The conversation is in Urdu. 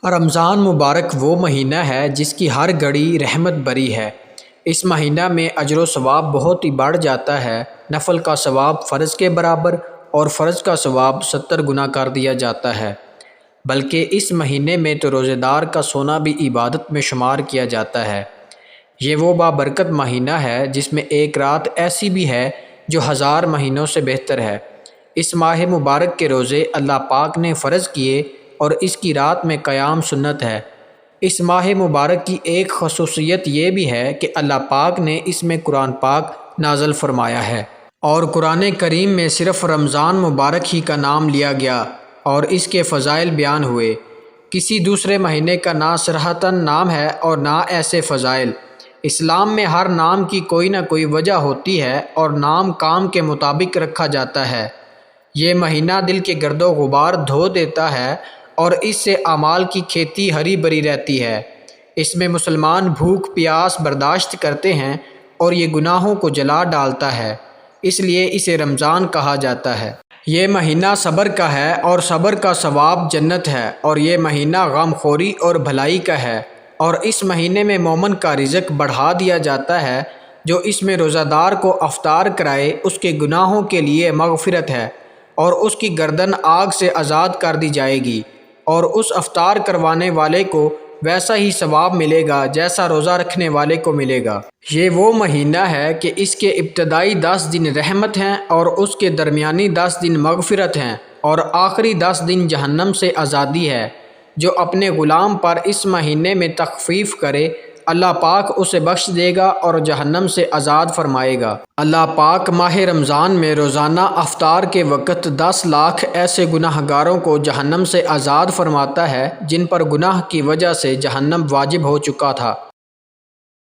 رمضان مبارک وہ مہینہ ہے جس کی ہر گھڑی رحمت بری ہے۔ اس مہینہ میں اجر و ثواب بہت ہی بڑھ جاتا ہے۔ نفل کا ثواب فرض کے برابر اور فرض کا ثواب 70 گنا کر دیا جاتا ہے۔ بلکہ اس مہینے میں تو روزہ دار کا سونا بھی عبادت میں شمار کیا جاتا ہے۔ یہ وہ بابرکت مہینہ ہے جس میں ایک رات ایسی بھی ہے جو 1000 مہینوں سے بہتر ہے۔ اس ماہ مبارک کے روزے اللہ پاک نے فرض کیے اور اس کی رات میں قیام سنت ہے۔ اس ماہ مبارک کی ایک خصوصیت یہ بھی ہے کہ اللہ پاک نے اس میں قرآن پاک نازل فرمایا ہے، اور قرآن کریم میں صرف رمضان مبارک ہی کا نام لیا گیا اور اس کے فضائل بیان ہوئے۔ کسی دوسرے مہینے کا نہ صراحتاً نام ہے اور نہ ایسے فضائل۔ اسلام میں ہر نام کی کوئی نہ کوئی وجہ ہوتی ہے اور نام کام کے مطابق رکھا جاتا ہے۔ یہ مہینہ دل کے گرد و غبار دھو دیتا ہے اور اس سے اعمال کی کھیتی ہری بھری رہتی ہے۔ اس میں مسلمان بھوک پیاس برداشت کرتے ہیں اور یہ گناہوں کو جلا ڈالتا ہے، اس لیے اسے رمضان کہا جاتا ہے۔ یہ مہینہ صبر کا ہے اور صبر کا ثواب جنت ہے، اور یہ مہینہ غم خوری اور بھلائی کا ہے، اور اس مہینے میں مومن کا رزق بڑھا دیا جاتا ہے۔ جو اس میں روزہ دار کو افطار کرائے اس کے گناہوں کے لیے مغفرت ہے، اور اس کی گردن آگ سے آزاد کر دی جائے گی، اور اس افطار کروانے والے کو ویسا ہی ثواب ملے گا جیسا روزہ رکھنے والے کو ملے گا۔ یہ وہ مہینہ ہے کہ اس کے ابتدائی 10 دن رحمت ہیں اور اس کے درمیانی 10 دن مغفرت ہیں، اور آخری 10 دن جہنم سے آزادی ہے۔ جو اپنے غلام پر اس مہینے میں تخفیف کرے اللہ پاک اسے بخش دے گا اور جہنم سے آزاد فرمائے گا۔ اللہ پاک ماہ رمضان میں روزانہ افطار کے وقت 10 لاکھ ایسے گناہ گاروں کو جہنم سے آزاد فرماتا ہے جن پر گناہ کی وجہ سے جہنم واجب ہو چکا تھا۔